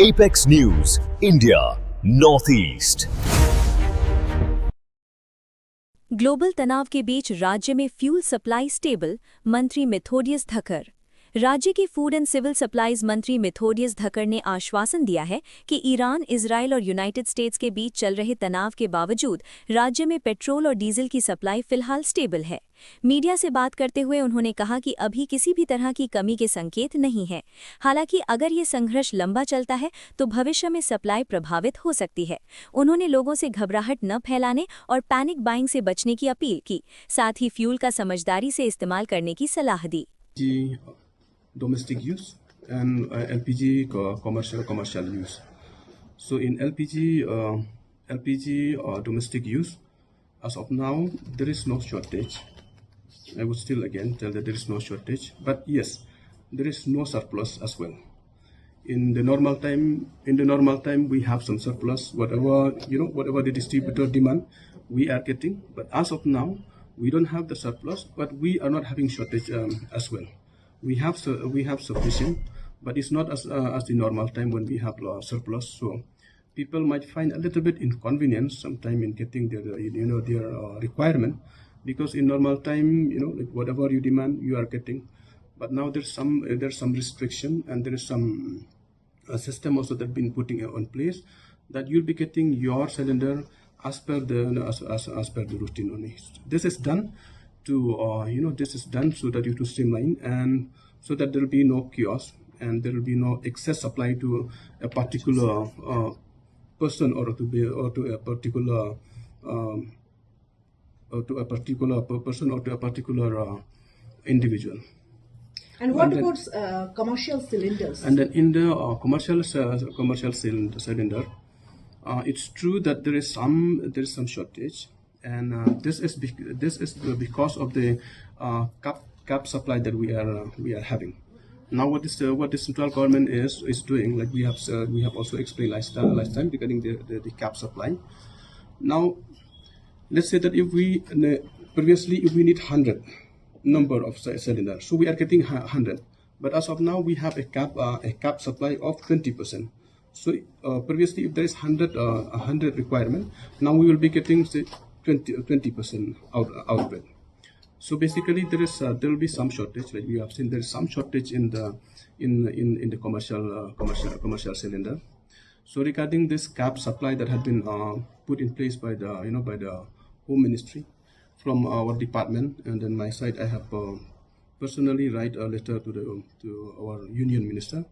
Apex News, India, Northeast. Global तनाव के बीच राज्य में फ्यूल सप्लाई स्टेबल, मंत्री मेथोडियस धक्कर। राज्य के फूड एंड सिविल सप्लाईज मंत्री मेथोडियस धक्कर ने आश्वासन दिया है कि ईरान, इजराइल और यूनाइटेड स्टेट्स के बीच चल रहे तनाव के बावजूद राज्य में पेट्रोल और डीजल की सप्लाई फिलहाल स्टेबल है। मीडिया से बात करते हुए उन्होंने कहा कि अभी किसी भी तरह की कमी के संकेत नहीं है। हालांकि अगर ये संघर्ष लंबा चलता है तो भविष्य में सप्लाई प्रभावित हो सकती है। उन्होंने लोगों से घबराहट न फैलाने और पैनिक बाइंग से बचने की अपील की। साथ ही फ्यूल का समझदारी से इस्तेमाल करने की सलाह दी। Domestic use and LPG commercial use. So in LPG domestic use, as of now there is no shortage. I would still again tell that there is no shortage, but yes, there is no surplus as well. In the normal time we have some surplus. Whatever the distributor demand, we are getting. But as of now, we don't have the surplus, but we are not having shortage as well. We have sufficient, but it's not as the normal time when we have surplus. So people might find a little bit inconvenience sometime in getting their requirement, because in normal time, like whatever you demand, you are getting. But now there's some restriction, and there is some system also that been putting on place, that you'll be getting your cylinder as per the routine only. This is done so that you to streamline, and so that there will be no chaos, and there will be no excess supply to a particular person, or to a particular person, or to a particular individual. And what about commercial cylinders? And then in the commercial cylinder, it's true that there is some shortage, and this is because of the cap supply that we are having. Now, what the central government is doing, like we have also explained last time regarding the cap supply. Now, let's say that if we need 100 number of cylinders, so we are getting 100, but as of now we have a cap supply of 20%. So previously, if there is 100 requirement, now we will be getting say 20% out of it. So basically, there will be some shortage. Like we have seen, there is some shortage in the commercial cylinder. So regarding this cap supply that had been put in place by the Home Ministry from our department, and then my side, I have personally write a letter to our Union Minister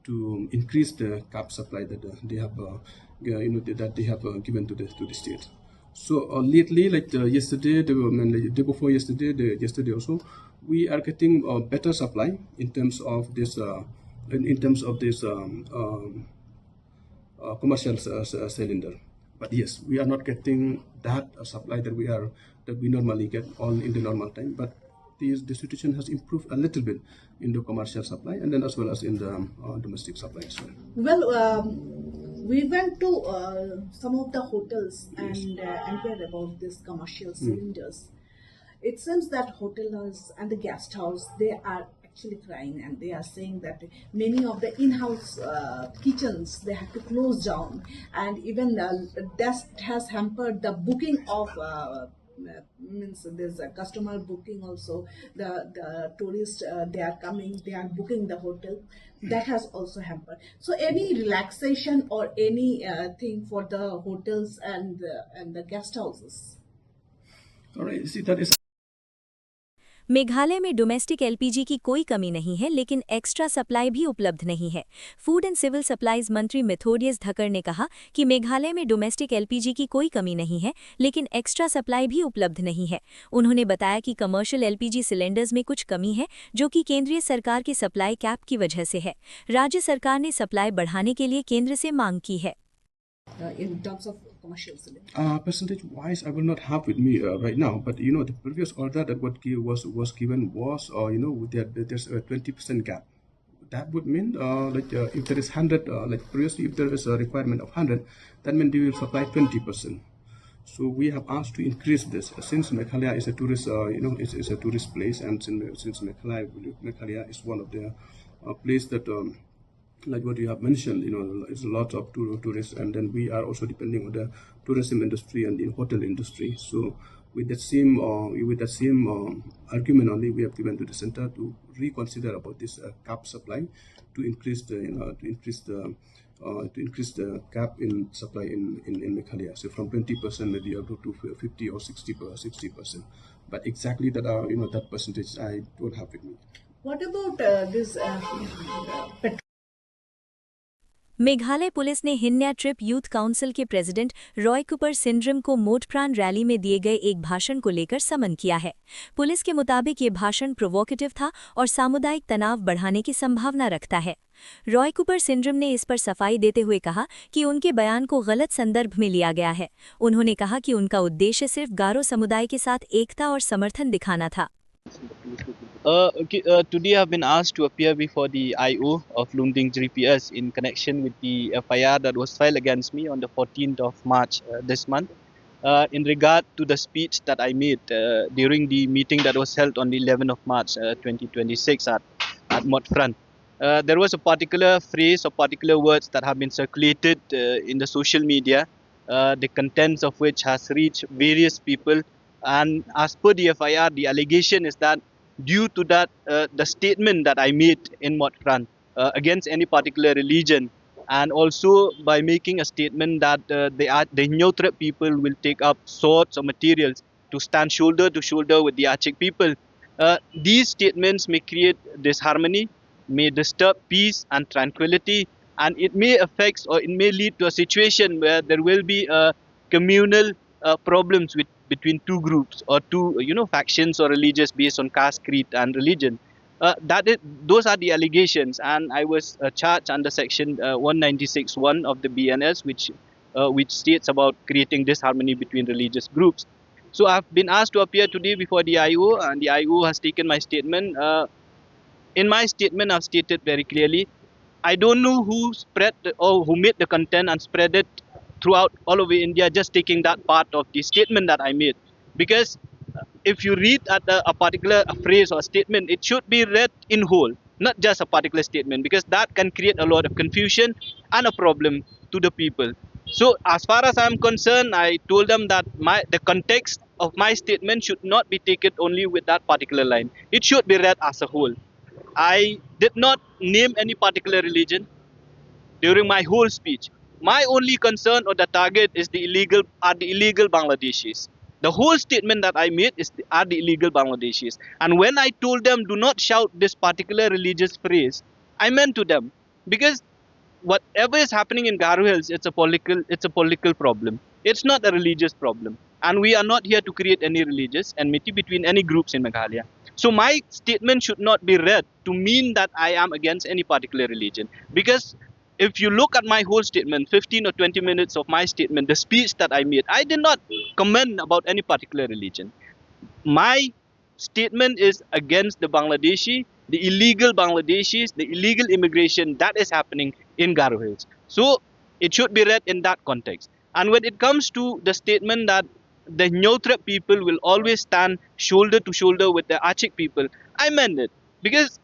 to increase the cap supply that they have given to the state. So lately, like yesterday, the day before yesterday, yesterday also, we are getting a better supply in terms of this commercial cylinder. But yes, we are not getting that supply that we normally get all in the normal time. But the situation has improved a little bit in the commercial supply, and then as well as in the domestic supply as well. Well, we went to some of the hotels and inquired about these commercial cylinders. It seems that hoteliers and the guest house, they are actually crying, and they are saying that many of the in-house kitchens, they have to close down, and even that has hampered the booking of means there's a customer booking also. The tourists, they are coming, they are booking the hotel. That has also hampered. So any relaxation or any thing for the hotels and the guest houses? All right, see, that is. Meghalaya में domestic LPG की कोई कमी नहीं है, लेकिन extra supply भी उपलब्ध नहीं है। फूड एंड सिविल सप्लाईज मंत्री मेथोडियस धक्कर ने कहा कि मेघालय में डोमेस्टिक एलपीजी की कोई कमी नहीं है, लेकिन एक्स्ट्रा सप्लाई भी उपलब्ध नहीं है। उन्होंने बताया कि कमर्शियल एलपीजी सिलेंडर्स में कुछ कमी है, जो कि केंद्रीय सरकार के सप्लाई कैप की वजह से है। राज्य सरकार ने सप्लाई बढ़ाने के लिए केंद्र से मांग की है। In terms of commercial cylinder? Percentage-wise, I will not have with me right now. But the previous order that was given was there's a 20% gap. That would mean if there is 100, like previously, if there is a requirement of 100, that means they will supply 20%. So we have asked to increase this, since Meghalaya is a tourist, it's a tourist place, and since Meghalaya is one of the place that like what you have mentioned, it's a lot of tourists, and then we are also depending on the tourism industry and the hotel industry. So with that same argument only, we have given to the center to reconsider about this cap supply, to increase the cap in supply in Meghalaya. So from 20% maybe up to 50 or 60%. But exactly that that percentage I don't have with me. What about this petrol? Meghalaya police ने हिन्या trip youth council के president Roy Cooper syndrome को मोटप्राण rally में दिए गए एक भाषण को लेकर समन किया है। पुलिस के मुताबिक ये भाषण प्रोवोकेटिव था और सामुदायिक तनाव बढ़ाने की संभावना रखता है। रॉय कुपर सिंड्रम ने इस पर सफाई देते हुए कहा कि उनके बयान को गलत संदर्भ में लिया गया है। उन्होंने कहा कि उनका उद्देश्य सिर्फ गारो समुदाय के साथ एकता और समर्थन दिखाना था। Today I've been asked to appear before the IO of Lumding GPS in connection with the FIR that was filed against me on the 14th of March this month in regard to the speech that I made during the meeting that was held on the 11th of March 2026 at Motfront. There was a particular phrase or particular words that have been circulated in the social media, the contents of which has reached various people, and as per the FIR, the allegation is that due to that, the statement that I made in Motfront against any particular religion, and also by making a statement that the Nyotrep people will take up swords or materials to stand shoulder to shoulder with the Achik people. These statements may create disharmony, may disturb peace and tranquility, and it may affect or it may lead to a situation where there will be communal problems between two groups or two factions or religious based on caste, creed and religion. Those are the allegations, and I was charged under section 196(1) of the BNS, which states about creating disharmony between religious groups. So I've been asked to appear today before the IO, and the IO has taken my statement. In my statement, I've stated very clearly, I don't know who spread or who made the content and spread it throughout all over India, just taking that part of the statement that I made. Because if you read at a particular phrase or statement, it should be read in whole, not just a particular statement, because that can create a lot of confusion and a problem to the people. So as far as I'm concerned, I told them that the context of my statement should not be taken only with that particular line. It should be read as a whole. I did not name any particular religion during my whole speech. My only concern or the target is the illegal Bangladeshis. The whole statement that I made are the illegal Bangladeshis. And when I told them do not shout this particular religious phrase, I meant to them, because whatever is happening in Garo Hills, it's a political problem. It's not a religious problem. And we are not here to create any religious enmity between any groups in Meghalaya. So my statement should not be read to mean that I am against any particular religion. Because if you look at my whole statement, 15 or 20 minutes of my statement, the speech that I made, I did not comment about any particular religion. My statement is against the Bangladeshi, the illegal Bangladeshis, the illegal immigration that is happening in Garo Hills. So it should be read in that context. And when it comes to the statement that the Nyotrep people will always stand shoulder to shoulder with the Achik people, I meant it. Because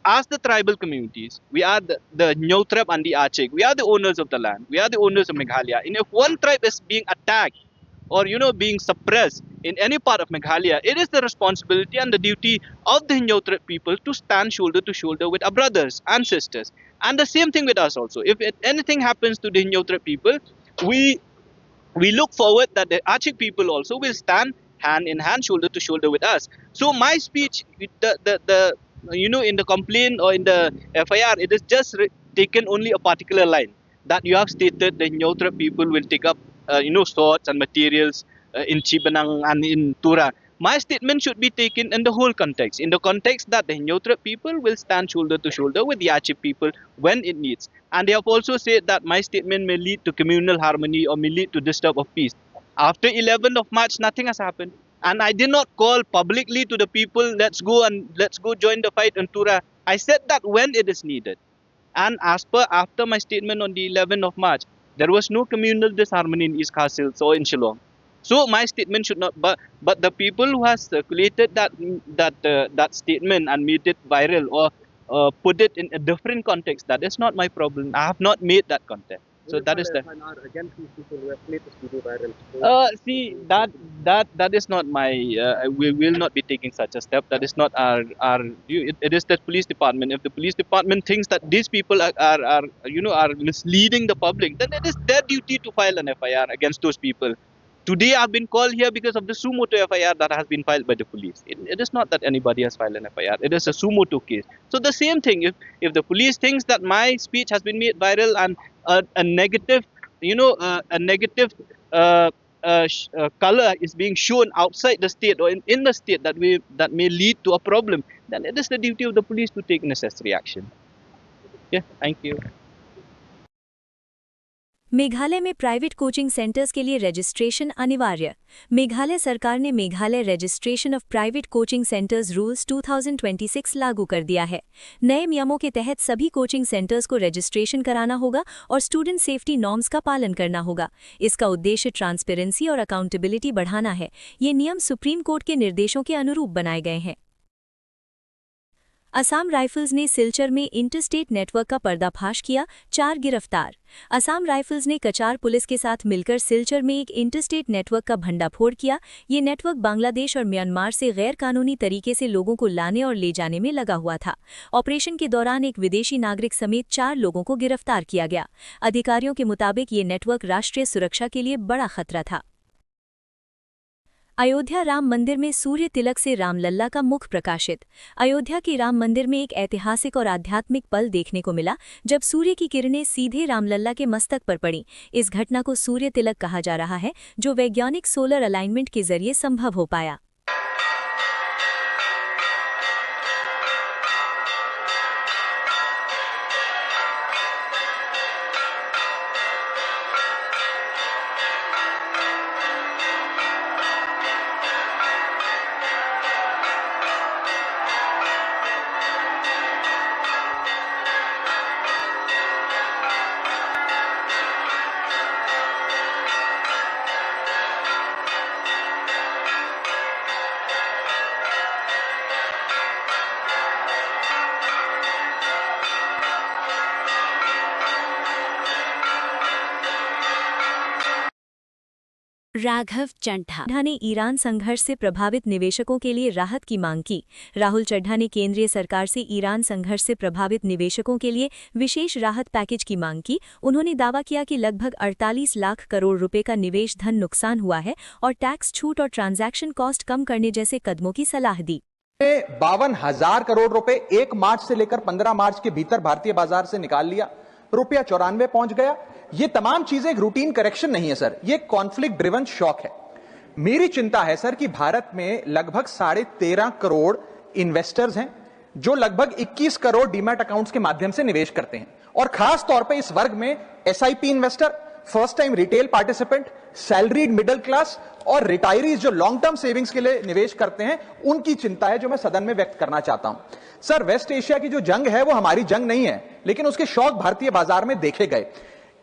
as the tribal communities, we are the Nyotrep and the Achik, we are the owners of the land, we are the owners of Meghalaya. And if one tribe is being attacked or being suppressed in any part of Meghalaya, it is the responsibility and the duty of the Nyotrep people to stand shoulder to shoulder with our brothers and sisters. And the same thing with us also. If anything happens to the Nyotrep people, we look forward that the Achik people also will stand hand in hand, shoulder to shoulder with us. So my speech, in the complaint or in the FIR, it is just taken only a particular line that you have stated the Nyotrep people will take up, swords and materials in Chibanang and in Tura. My statement should be taken in the whole context, in the context that the Nyotrep people will stand shoulder to shoulder with the Achik people when it needs. And they have also said that my statement may lead to communal harmony or may lead to disturb of peace. After 11th of March, nothing has happened. And I did not call publicly to the people, let's go join the fight in Tura. I said that when it is needed. And after my statement on the 11th of March, there was no communal disharmony in East Khas or in Shillong. So my statement should not, but the people who has circulated that statement and made it viral or put it in a different context. That is not my problem. I have not made that content. So that is the. Against these people who have made this video viral. See that is not my. We will not be taking such a step. That is not our. It is the police department. If the police department thinks that these people are misleading the public, then it is their duty to file an FIR against those people. Today I've been called here because of the Sumoto FIR that has been filed by the police. It is not that anybody has filed an FIR. It is a Sumoto case. So the same thing. If the police thinks that my speech has been made viral and a negative, a negative color is being shown outside the state or in the state that may lead to a problem, then it is the duty of the police to take necessary action. Yeah, thank you. Meghalaya में private coaching centres के लिए registration अनिवार्य। मेघालय सरकार ने Meghalaya registration of private coaching centres rules 2026 लागू कर दिया है। नए नियमों के तहत सभी कोचिंग सेंटर्स को रजिस्ट्रेशन कराना होगा और स्टूडेंट सेफ्टी नॉर्म्स का पालन करना होगा। इसका उद्देश्य ट्रांसपेरेंसी और अकाउंटेबिलिटी बढ़ाना है। ये नियम सुप्रीम कोर्ट के निर्देशों के अनुरूप बनाए गए हैं। असम राइफल्स ने सिलचर में इंटरस्टेट नेटवर्क का पर्दाफाश किया, 4 गिरफ्तार। असम राइफल्स ने कचार पुलिस के साथ मिलकर सिलचर में एक इंटरस्टेट नेटवर्क का भंडाफोड़ किया। ये नेटवर्क बांग्लादेश और म्यांमार से गैर कानूनी तरीके से लोगों को लाने और ले जाने में लगा हुआ था। ऑपरेशन के दौरान एक विदेशी नागरिक समेत 4 लोगों को गिरफ्तार किया गया। अधिकारियों के मुताबिक ये नेटवर्क राष्ट्रीय सुरक्षा के लिए बड़ा खतरा था। अयोध्या राम मंदिर में सूर्य तिलक से रामलल्ला का मुख प्रकाशित। अयोध्या के राम मंदिर में एक ऐतिहासिक और आध्यात्मिक पल देखने को मिला जब सूर्य की किरणें सीधे रामलल्ला के मस्तक पर पड़ीं। इस घटना को सूर्य तिलक कहा जा रहा है, जो वैज्ञानिक सोलर अलाइनमेंट के जरिए संभव हो पाया। राघव चड्ढा ने ईरान संघर्ष से प्रभावित निवेशकों के लिए राहत की मांग की। राहुल चड्ढा ने केंद्रीय सरकार से ईरान संघर्ष से प्रभावित निवेशकों के लिए विशेष राहत पैकेज की मांग की। उन्होंने दावा किया कि लगभग 48 लाख करोड़ रुपए का निवेश धन नुकसान हुआ है और टैक्स छूट और ट्रांजैक्शन कॉस्ट कम करने जैसे कदमों की सलाह दी। 52,000 करोड़ रुपए 1 मार्च से लेकर 15 मार्च के भीतर भारतीय बाजार से निकाल लिया, रुपया 94 पहुंच गया। ये तमाम चीजें एक रूटीन करेक्शन नहीं है सर, ये कॉन्फ्लिक्ट ड्रिवन शॉक है। मेरी चिंता है सर कि भारत में लगभग 13.5 करोड़ इन्वेस्टर्स हैं जो लगभग 21 करोड़ डीमैट अकाउंट्स के माध्यम से निवेश करते हैं, और खास तौर पे इस वर्ग में SIP investor, first time retail participant, salaried middle class और रिटायरीज जो लॉन्ग टर्म सेविंग्स के लिए निवेश करते हैं, उनकी चिंता है जो मैं सदन में व्यक्त करना चाहता हूं। सर, वेस्ट एशिया की जो जंग है वो हमारी जंग नहीं है, लेकिन उसके शौक भारतीय बाजार में देखे गए।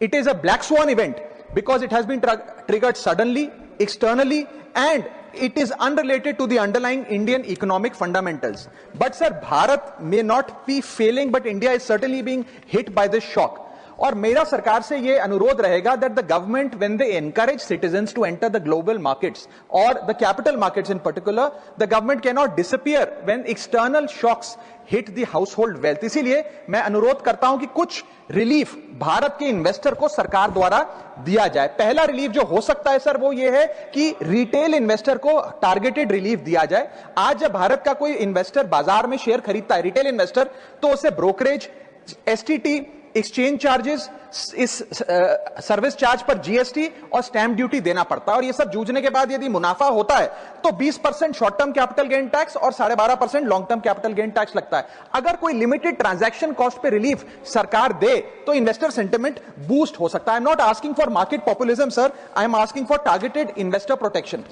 It is a black swan event because it has been triggered suddenly, externally, and it is unrelated to the underlying Indian economic fundamentals. But sir, Bharat may not be failing, but India is certainly being hit by this shock. और मेरा सरकार से ये अनुरोध रहेगा that the government, when they encourage citizens to enter the global markets or the capital markets in particular, the government cannot disappear when external shocks hit the household wealth. इसीलिए मैं अनुरोध करता हूं कि कुछ रिलीफ भारत के इन्वेस्टर को सरकार द्वारा दिया जाए। पहला रिलीफ जो हो सकता है सर वो ये है कि रिटेल इन्वेस्टर को टारगेटेड रिलीफ दिया जाए। आज जब भारत का कोई इन्वेस्टर बाजार में शेयर खरीदता है, रिटेल इन्वेस्टर, तो उसे ब्रोकरेज, एसटीटी, एक्सचेंज चार्जेस, इस सर्विस चार्ज पर जीएसटी और स्टैंप ड्यूटी देना पड़ता है। और ये सब जूझने के बाद यदि मुनाफा होता है तो 20% short term capital gain tax और 12.5% long term capital gain tax लगता है। अगर कोई लिमिटेड ट्रांजैक्शन कॉस्ट पे रिलीफ सरकार दे तो इन्वेस्टर सेंटिमेंट बूस्ट हो सकता है। I am not asking for market populism sir, I am asking for targeted investor protection.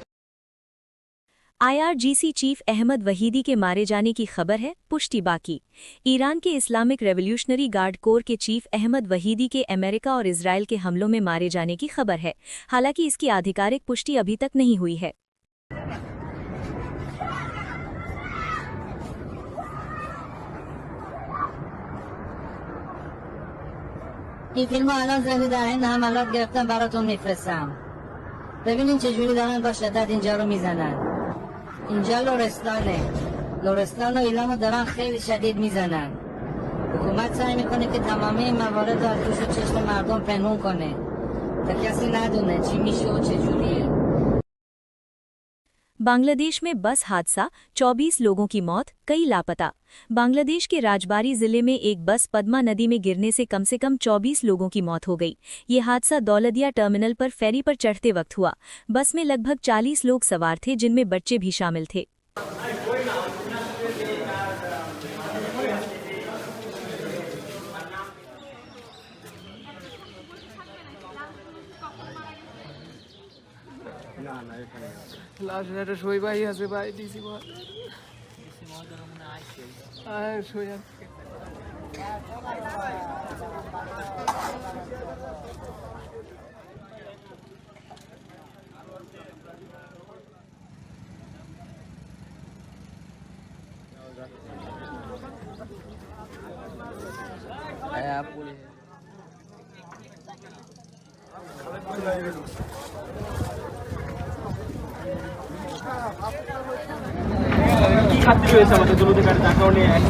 IRGC chief Ahmad Vahidi के मारे जाने की खबर है, पुष्टि बाकी। ईरान के इस्लामिक रेवोल्यूशनरी गार्ड कोर के चीफ अहमद वहीदी के अमेरिका और इजराइल के हमलों में मारे जाने की खबर है। हालांकि इसकी आधिकारिक पुष्टि अभी तक नहीं हुई है। این فیلم ها الان زنده در این حملات گرفتن براتون میفرستم. ببینین چجوری دارن با شدت اینجا رو میزنن. اینجا لرستان و ایلام دارن خیلی شدید میزنن. حکومت سعی میکنه که تمامی این موارد رو از گوش و چشم مردم پنهون کنه تا کسی ندونه چی میشه و چجوریه. बांग्लादेश में बस हादसा, 24 लोगों की मौत, कई लापता। बांग्लादेश के राजबारी जिले में एक बस पद्मा नदी में गिरने से कम 24 लोगों की मौत हो गई। ये हादसा दौलदिया टर्मिनल पर फेरी पर चढ़ते वक्त हुआ। बस में लगभग 40 लोग सवार थे, जिनमें बच्चे भी शामिल थे। লাশ একটা সই ভাই আছে ভাই ডিসি সই কি খাদ্য রয়েছে আমাদের জলধিকার যার কারণে এক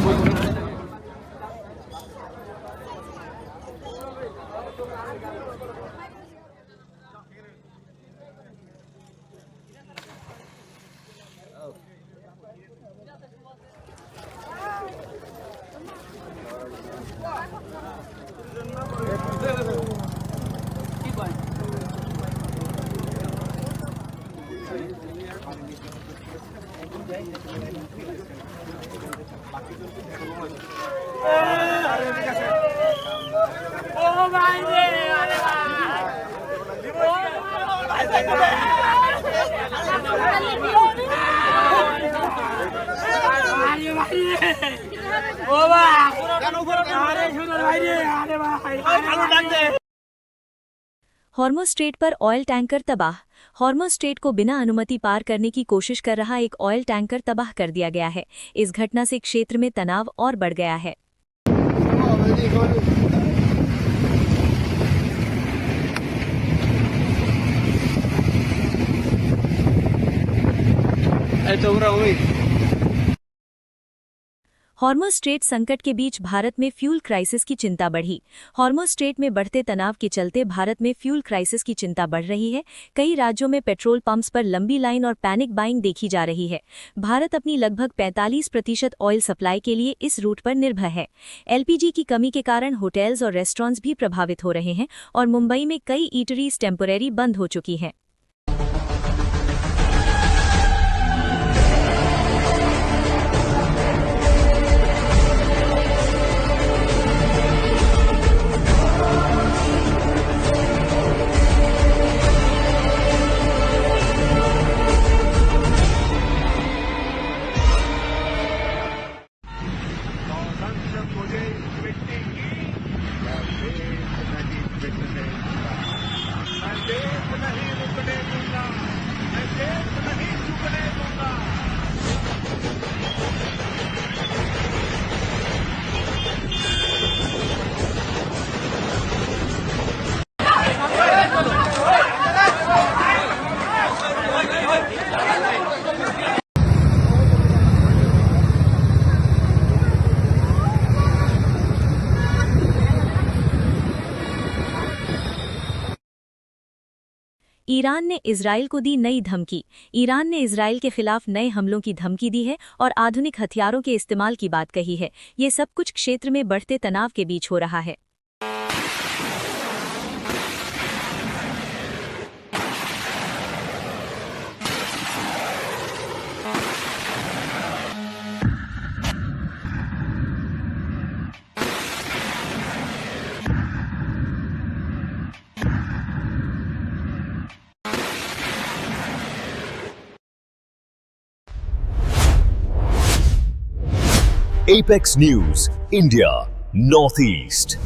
हॉर्मुज़ स्ट्रेट पर ऑयल टैंकर तबाह। हॉर्मुज़ स्ट्रेट को बिना अनुमति पार करने की कोशिश कर रहा एक ऑयल टैंकर तबाह कर दिया गया है। इस घटना से क्षेत्र में तनाव और बढ़ गया है। हॉर्मुज़ स्ट्रेट संकट के बीच भारत में फ्यूल क्राइसिस की चिंता बढ़ी। हॉर्मुज़ स्ट्रेट में बढ़ते तनाव के चलते भारत में फ्यूल क्राइसिस की चिंता बढ़ रही है। कई राज्यों में पेट्रोल पंप्स पर लंबी लाइन और पैनिक बाइंग देखी जा रही है। भारत अपनी लगभग 45% ऑयल सप्लाई के लिए इस रूट पर निर्भर है। एलपीजी की कमी के कारण होटल्स और रेस्टोरेंट्स भी प्रभावित हो रहे हैं और मुंबई में कई ईटरीज टेम्पोरेरी बंद हो चुकी हैं। ईरान ने इजराइल को दी नई धमकी। ईरान ने इजराइल के खिलाफ नए हमलों की धमकी दी है और आधुनिक हथियारों के इस्तेमाल की बात कही है। ये सब कुछ क्षेत्र में बढ़ते तनाव के बीच हो रहा है। Apex News, India, Northeast.